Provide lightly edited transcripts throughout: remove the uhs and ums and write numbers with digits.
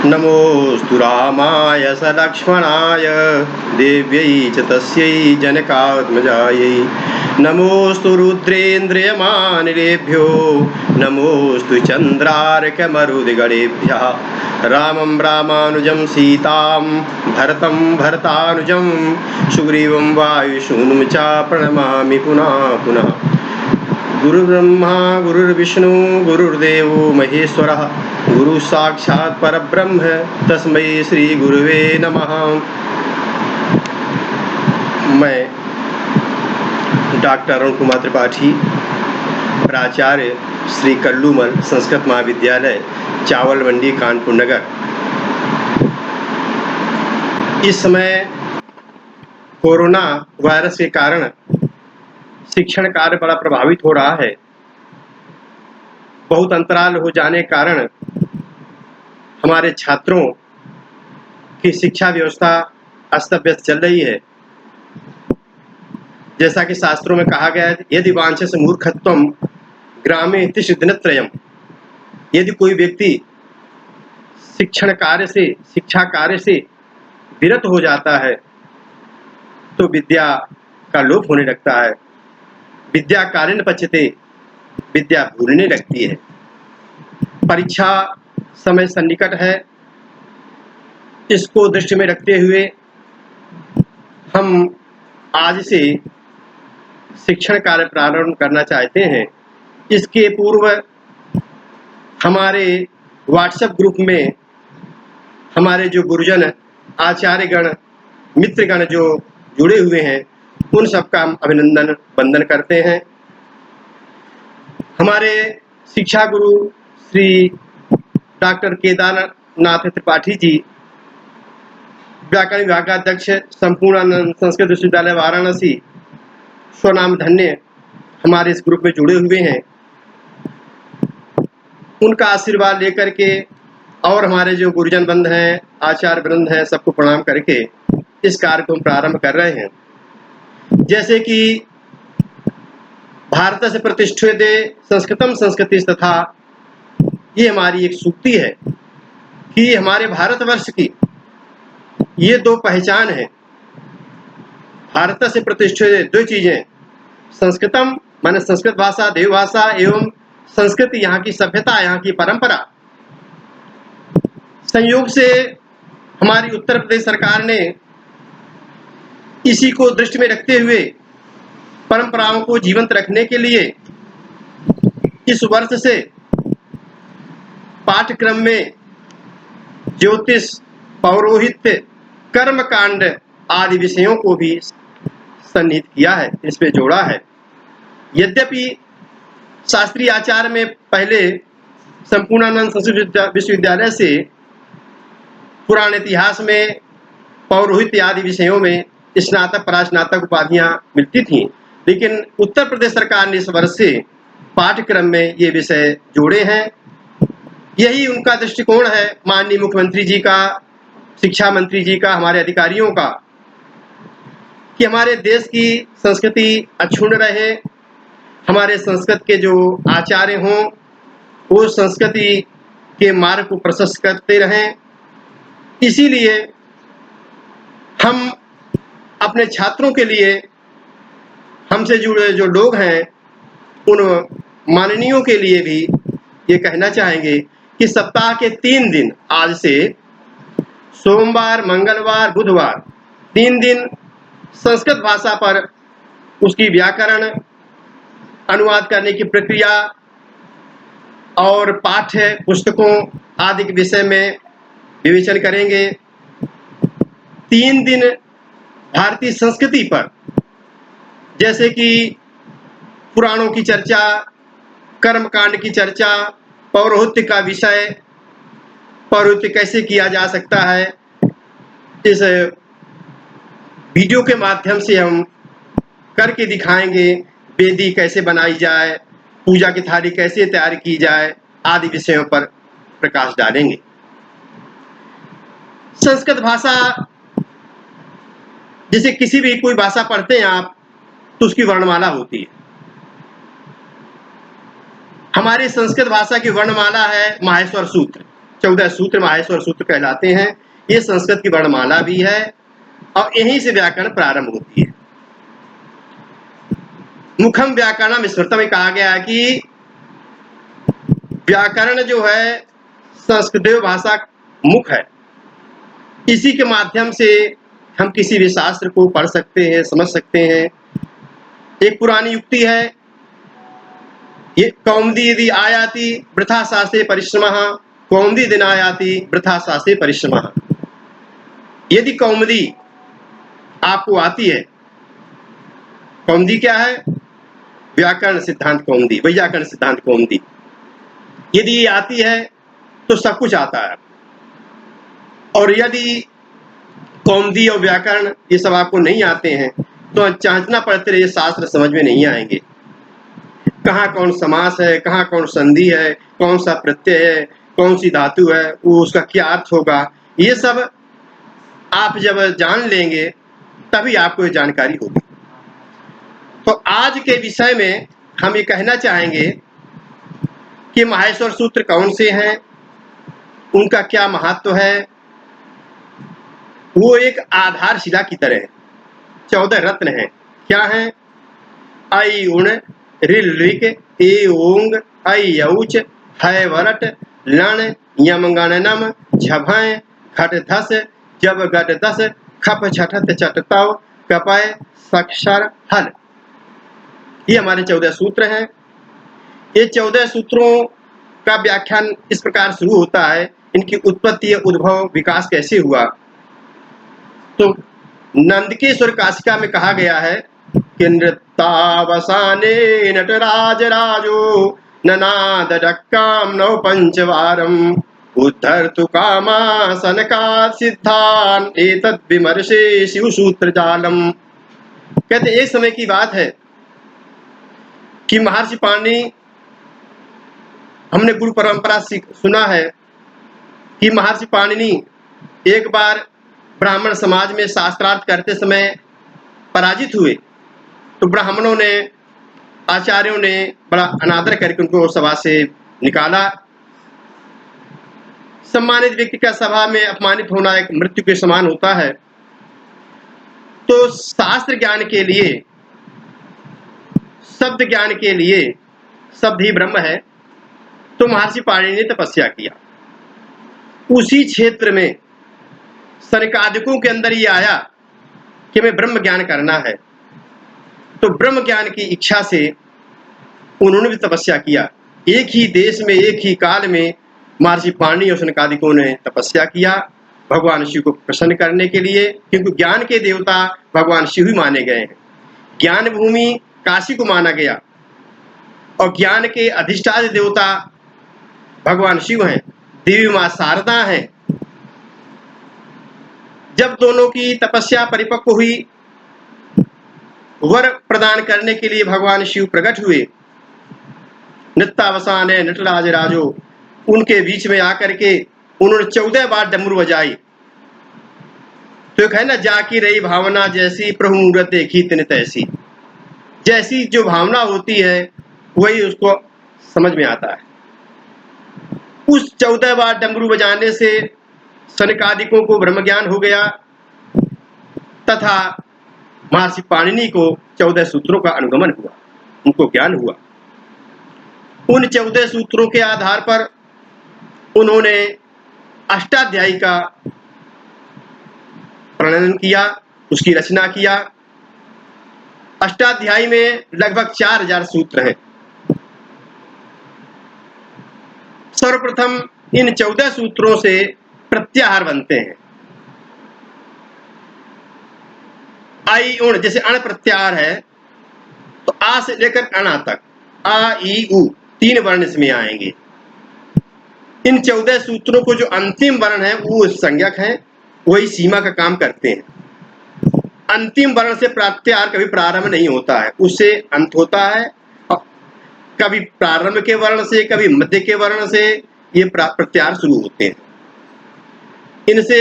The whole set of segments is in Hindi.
नमोऽस्तु रामाय स लक्ष्मणाय देव्यै च तस्यै जनकात्मजायै। नमोऽस्तु रुद्रेन्द्रियमानिलेभ्यो नमोऽस्तु चन्द्रार्कमरुद्गणेभ्यः। रामं रामानुजं सीतां भरतं भरतानुजं सुग्रीवं वायुसूनुं च प्रणमामि पुनः पुनः। गुरुर्ब्रह्मा गुरुर्विष्णु गुरुर्देवो महेश्वरः गुरु साक्षात् परब्रह्म तस्मै श्री गुरुवे नमः। मैं डॉक्टर अरुण कुमार त्रिपाठी, प्राचार्य श्री कल्लूमल संस्कृत महाविद्यालय, चावल मंडी, कानपुर नगर। इस समय कोरोना वायरस के कारण शिक्षण कार्य बड़ा प्रभावित हो रहा है। बहुत अंतराल हो जाने के कारण हमारे छात्रों की शिक्षा व्यवस्था अस्त व्यस्त चल रही है। जैसा कि शास्त्रों में कहा गया है, यदि वांछस मूर्खत्वम ग्रामे तिष्ठ दिनत्रयम्। यदि कोई व्यक्ति शिक्षण कार्य से, शिक्षा कार्य से विरत हो जाता है तो विद्या का लोप होने लगता है। विद्या कालेन पच्यते, विद्या भूलने लगती है। परीक्षा समय सन्निकट है, इसको दृष्टि में रखते हुए हम आज से शिक्षण कार्य प्रारंभ करना चाहते हैं। इसके पूर्व हमारे व्हाट्सएप ग्रुप में हमारे जो गुरुजन, आचार्यगण, मित्रगण जो जुड़े हुए हैं, उन सबका हम अभिनंदन वंदन करते हैं। हमारे शिक्षा गुरु श्री डॉक्टर केदारनाथ त्रिपाठी जी, व्याकरण विभागाध्यक्ष, संपूर्णानंद संस्कृत विश्वविद्यालय वाराणसी, स्वनाम धन्य, हमारे इस ग्रुप में जुड़े हुए हैं। उनका आशीर्वाद लेकर के और हमारे जो गुरुजन बंद हैं, आचार्य वृंद हैं, सबको प्रणाम करके इस कार्य को हम प्रारंभ कर रहे हैं। जैसे कि भारत से प्रतिष्ठिते संस्कृतम संस्कृति तथा, ये हमारी एक सूक्ति है कि हमारे भारतवर्ष की ये दो पहचान है। भारत से प्रतिष्ठित दो चीजें, संस्कृतम माने संस्कृत भाषा, देव भाषा, एवं संस्कृति यहाँ की सभ्यता, यहाँ की परंपरा। संयोग से हमारी उत्तर प्रदेश सरकार ने इसी को दृष्टि में रखते हुए परंपराओं को जीवंत रखने के लिए इस वर्ष से पाठ्यक्रम में ज्योतिष, पौरोहित्य, कर्मकांड आदि विषयों को भी सन्निहित किया है, इस पे जोड़ा है। यद्यपि शास्त्रीय आचार्य में पहले संपूर्णानंद संस्कृत विश्वविद्यालय से पुराण इतिहास में पौरोहित्य आदि विषयों में स्नातक, परास्नातक उपाधियां मिलती थीं, लेकिन उत्तर प्रदेश सरकार ने इस वर्ष से पाठ्यक्रम में ये विषय जोड़े हैं। यही उनका दृष्टिकोण है, माननीय मुख्यमंत्री जी का, शिक्षा मंत्री जी का, हमारे अधिकारियों का, कि हमारे देश की संस्कृति अक्षुण्ण रहे, हमारे संस्कृत के जो आचार्य हों वो संस्कृति के मार्ग को प्रशस्त करते रहें। इसीलिए हम अपने छात्रों के लिए, हमसे जुड़े जो लोग हैं, उन माननीयों के लिए भी ये कहना चाहेंगे कि सप्ताह के 3 दिन, आज से सोमवार, मंगलवार, बुधवार, 3 दिन संस्कृत भाषा पर उसकी व्याकरण, अनुवाद करने की प्रक्रिया और पाठ्य पुस्तकों आदि के विषय में विवेचन करेंगे। 3 दिन भारतीय संस्कृति पर, जैसे कि पुराणों की चर्चा, कर्मकांड की चर्चा, पौरोहित्य का विषय, पौरोहित्य कैसे किया जा सकता है, इस वीडियो के माध्यम से हम करके दिखाएंगे। वेदी कैसे बनाई जाए, पूजा की थाली कैसे तैयार की जाए, आदि विषयों पर प्रकाश डालेंगे। संस्कृत भाषा, जैसे किसी भी कोई भाषा पढ़ते हैं आप, तो उसकी वर्णमाला होती है। हमारी संस्कृत भाषा की वर्णमाला है माहेश्वर सूत्र। 14 सूत्र माहेश्वर सूत्र कहलाते हैं। ये संस्कृत की वर्णमाला भी है और यहीं से व्याकरण प्रारंभ होती है। मुखम व्याकरणम स्मृतम में कहा गया है कि व्याकरण जो है संस्कृत भाषा मुख है। इसी के माध्यम से हम किसी भी शास्त्र को पढ़ सकते हैं, समझ सकते हैं। एक पुरानी युक्ति है, ये कौमुदी यदि आयाति वृथा शास्त्रे परिश्रमः, कौमुदी यदि नायाति वृथा शास्त्रे परिश्रमः। यदि कौमुदी आपको आती है, कौमुदी क्या है? व्याकरण सिद्धांत कौमुदी, वैयाकरण सिद्धांत कौमुदी। यदि ये आती है तो सब कुछ आता है, और यदि कौमुदी और व्याकरण ये सब आपको नहीं आते हैं तो चांचना पड़ते रहे, शास्त्र समझ में नहीं आएंगे। कहाँ कौन समास है, कहाँ कौन संधि है, कौन सा प्रत्यय है, कौन सी धातु है, वो उसका क्या अर्थ होगा, ये सब आप जब जान लेंगे तभी आपको ये जानकारी होगी। तो आज के विषय में हम ये कहना चाहेंगे कि माहेश्वर सूत्र कौन से हैं, उनका क्या महत्व है। वो एक आधारशिला की तरह है। 14 रत्न हैं। क्या हैं? ऐ उण ऋल ऋक ए ओंग ऐ औच है वरट लण यम गणनम झभय घट धस जब गट दस खप छठत चटतव कपय सक्षर हल। ये हमारे 14 सूत्र हैं। ये 14 सूत्रों का व्याख्यान इस प्रकार शुरू होता है। इनकी उत्पत्ति, उद्भव, विकास कैसे हुआ। तो नंदकेश्वर काशिका में कहा गया है कि नृत्तावसाने नटराज राजो ननाद डक्काम नव पंचवारम उद्धर्तु कामा सनका सिद्धान एतद विमर्शे शिव सूत्र जालम। कहते एक समय की बात है कि महर्षि पाणिनि, हमने गुरु परंपरा सुना है कि महर्षि पाणिनि एक बार ब्राह्मण समाज में शास्त्रार्थ करते समय पराजित हुए, तो ब्राह्मणों ने, आचार्यों ने बड़ा अनादर करके उनको सभा से निकाला। सम्मानित व्यक्ति का सभा में अपमानित होना एक मृत्यु के समान होता है। तो शास्त्र ज्ञान के लिए, शब्द ज्ञान के लिए, शब्द ही ब्रह्म है, तो महर्षि पाणिनि ने तपस्या किया। उसी क्षेत्र में सनकादिकों के अंदर ये आया कि मैं ब्रह्म ज्ञान करना है। तो ब्रह्म ज्ञान की इच्छा से उन्होंने भी तपस्या किया। एक ही देश में, एक ही काल में महर्षि पाणिनि और सनकादिकों ने तपस्या किया भगवान शिव को प्रसन्न करने के लिए, क्योंकि ज्ञान के देवता भगवान शिव ही माने गए हैं। ज्ञान भूमि काशी को माना गया और ज्ञान के अधिष्ठान देवता भगवान शिव हैं, देवी मां शारदा हैं। जब दोनों की तपस्या परिपक्व हुई, वर प्रदान करने के लिए भगवान शिव प्रकट हुए। नृत्तावसान है नटराज राजो, उनके बीच में आकर के उन्होंने 14 बार डमरू बजाई। तो एक है ना, जाकी रही भावना जैसी प्रभु मूरत देखी तिन तैसी। जैसी जो भावना होती है वही उसको समझ में आता है। उस 14 बार डमरू बजाने से सनकादिकों को ब्रह्म ज्ञान हो गया तथा महर्षि पाणिनि को 14 सूत्रों का अनुगमन हुआ, उनको ज्ञान हुआ। उन 14 सूत्रों के आधार पर उन्होंने अष्टाध्यायी का प्रणयन किया, उसकी रचना किया। अष्टाध्यायी में लगभग 4000 सूत्र हैं। सर्वप्रथम इन 14 सूत्रों से प्रत्याहार बनते हैं। आई उण, जैसे अण प्रत्याहार है तो आ से लेकर अणा तक, आ ई उ 3 वर्ण इसमें आएंगे। इन 14 सूत्रों को जो अंतिम वर्ण है वो संज्ञक है, वही सीमा का काम करते हैं। अंतिम वर्ण से प्रत्याहार कभी प्रारंभ नहीं होता है, उससे अंत होता है। कभी प्रारंभ के वर्ण से, कभी मध्य के वर्ण से ये प्रत्याहार शुरू होते हैं। इनसे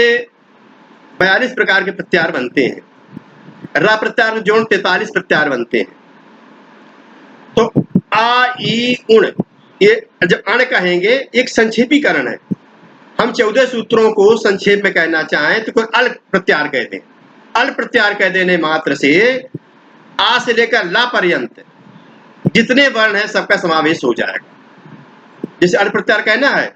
42 प्रकार के प्रत्याहार बनते हैं। रा प्रत्याहार जोड़ 43 प्रत्याहार बनते हैं। तो आ ई उण, ये जब अण कहेंगे एक संक्षेपीकरण है। हम 14 सूत्रों को संक्षेप में कहना चाहें तो कोई अल प्रत्यार कह दें। अल प्रत्यार कह देने मात्र से आ से लेकर ला पर्यंत जितने वर्ण हैं सबका समावेश हो जाएगा। जैसे अल प्रत्यार कहना है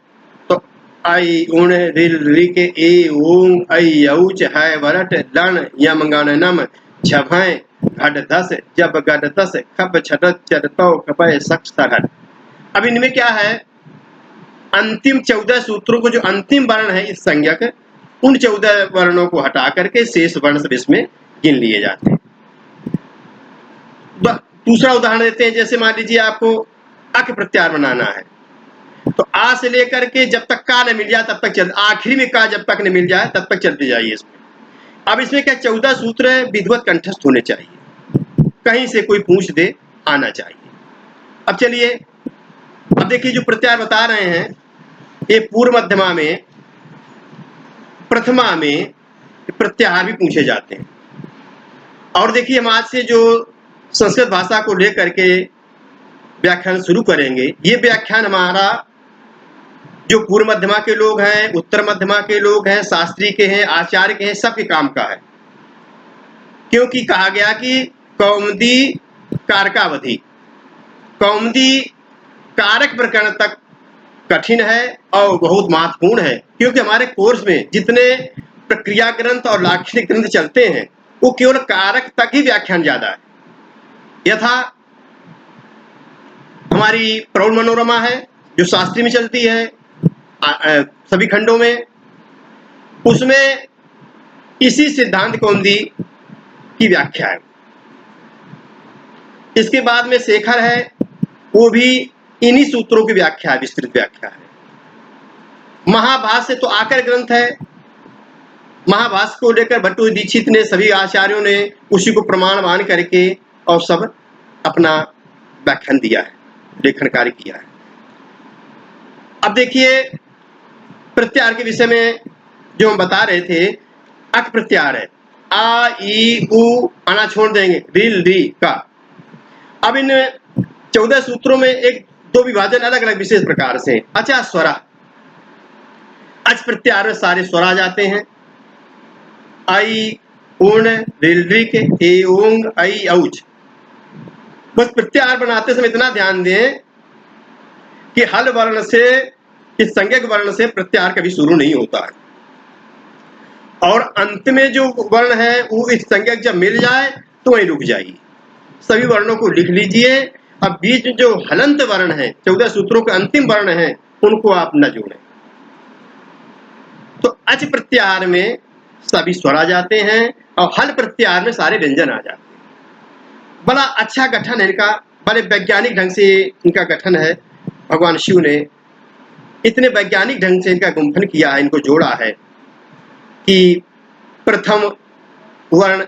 तो आई उण रिल रि के ए ओंग ऐ औच है वरट लण यम गण नम झभय घट दस जब गट दस खप छटत चरतौ कपय सक्ष सरहट। अब इनमें क्या है, अंतिम 14 सूत्रों को जो अंतिम वर्ण है इस संज्ञक, उन 14 वर्णों को हटा करके शेष वर्ण सब इसमें गिन लिए जाते हैं। दूसरा उदाहरण देते हैं, जैसे मान लीजिए आपको अक प्रत्यार बनाना है तो आ से लेकर के जब तक का न मिल जाए तब तक चल, आखिरी में का जब तक न मिल जाए तब तक चलते जाइए इसमें। अब इसमें क्या 14 सूत्र विधिवत कंठस्थ होने चाहिए, कहीं से कोई पूछ दे आना चाहिए। अब चलिए, अब देखिए जो प्रत्यार बता रहे हैं ये पूर्व मध्यमा में प्रथमा में प्रत्याहार भी पूछे जाते हैं। और देखिए हम आज से जो संस्कृत भाषा को लेकर के व्याख्यान शुरू करेंगे, ये व्याख्यान हमारा जो पूर्व मध्यमा के लोग हैं, उत्तर मध्यमा के लोग हैं, शास्त्री के हैं, आचार्य के हैं, सबके काम का है। क्योंकि कहा गया कि कौमुदी कारकावधि, कौमुदी कारक प्रकरण तक कठिन है और बहुत महत्वपूर्ण है। क्योंकि हमारे कोर्स में जितने प्रक्रिया ग्रंथ और लाक्षणिक ग्रंथ चलते हैं वो केवल कारक तक ही व्याख्यान ज्यादा है। यथा हमारी प्रौढ़ मनोरमा है जो शास्त्री में चलती है सभी खंडों में, उसमें इसी सिद्धांत कौमुदी की व्याख्या है। इसके बाद में शेखर है, वो भी इन्हीं सूत्रों की व्याख्या है, विस्तृत व्याख्या है। महाभाष्य तो आकर ग्रंथ है, महाभाष्य को लेकर भट्टू दीक्षित ने, सभी आचार्यों ने उसी को प्रमाण मान करके और सब अपना व्याख्यान दिया है, लेखन कार्य किया है। अब देखिए प्रत्यार के विषय में जो हम बता रहे थे, अक प्रत्यार है, आ ई उ आना छोड़ देंगे, रिल री का। अब इन 14 सूत्रों में एक दो विभाजन अलग अलग विशेष प्रकार से। अच्छा, स्वरा, अच प्रत्यार में सारे स्वर आ जाते हैं, आई उण रिल रि के ए ओंग ऐ औच। बस प्रत्यार बनाते समय इतना ध्यान दें कि हल वर्ण से, इस संज्ञक वर्ण से प्रत्यार कभी शुरू नहीं होता है, और अंत में जो वर्ण है वो इस संज्ञक जब मिल जाए तो वहीं रुक जाइए। सभी वर्णों को लिख लीजिए। अब बीच में जो हलंत वर्ण है, 14 सूत्रों के अंतिम वर्ण है, उनको आप न जोड़ें। तो अच प्रत्याहार में सभी स्वर आ जाते हैं और हल प्रत्याहार में सारे व्यंजन आ जाते हैं। बड़ा अच्छा गठन है इनका, बड़े वैज्ञानिक ढंग से इनका गठन है। भगवान शिव ने इतने वैज्ञानिक ढंग से इनका गुंफन किया है, इनको जोड़ा है कि प्रथम वर्ण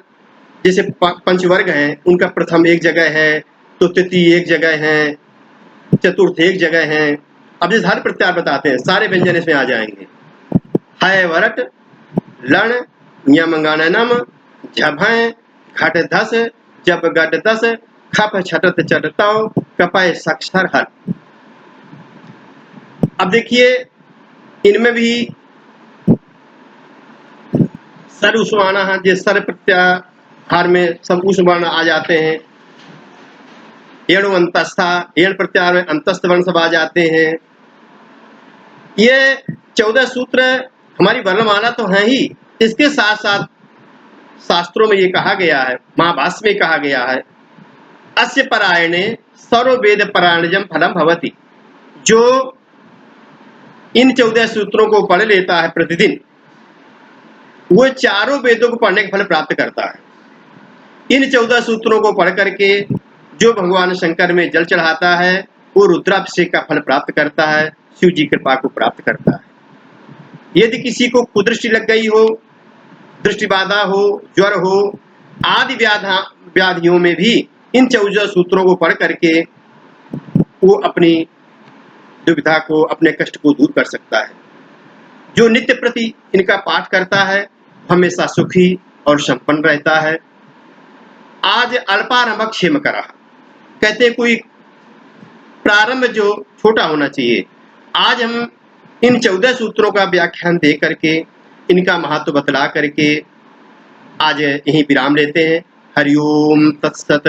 जैसे पंचवर्ग हैं, उनका प्रथम एक जगह है, तो तृतीय एक जगह है, चतुर्थ एक जगह है। अब जैसे हल प्रत्याहार बताते हैं, सारे व्यंजन इसमें आ जाएंगे। है वरट लण यम गणनम झभय घट धस जब गट दस खप छटत चटतौ कपय सक्षर हर। अब देखिए इनमें भी सर उस्माना है, जो सर प्रत्याहार में सब उस वर्ण आ जाते हैं। एणु अंतस्था, एण प्रत्याहार में अंतस्थ वर्ण सब आ जाते हैं। ये 14 सूत्र हमारी वर्णमाला तो है ही, इसके साथ साथ शास्त्रों में ये कहा गया है, महाभाष्य में कहा गया है, अस्य परायणे सर्ववेद परायणजम फलम भवति। जो इन 14 सूत्रों को पढ़ लेता है प्रतिदिन, वो चारों वेदों को पढ़ने का फल प्राप्त करता है। इन 14 सूत्रों को पढ़ करके जो भगवान शंकर में जल चढ़ाता है वो रुद्राभिषेक का फल प्राप्त करता है, शिव जी कृपा को प्राप्त करता है। यदि किसी को कुदृष्टि लग गई हो, दृष्टि बाधा हो, ज्वर हो, आदि व्याधियों में भी इन 14 सूत्रों को पढ़ करके वो अपनी दुविधा को, अपने कष्ट को दूर कर सकता है। जो नित्य प्रति इनका पाठ करता है हमेशा सुखी और संपन्न रहता है। आज अल्पारंभ क्षेम करा, कहते हैं कोई प्रारंभ जो छोटा होना चाहिए। आज हम इन 14 सूत्रों का व्याख्यान दे करके, इनका महत्व बतला करके आज यहीं विराम लेते हैं। हरिओम तत्सत।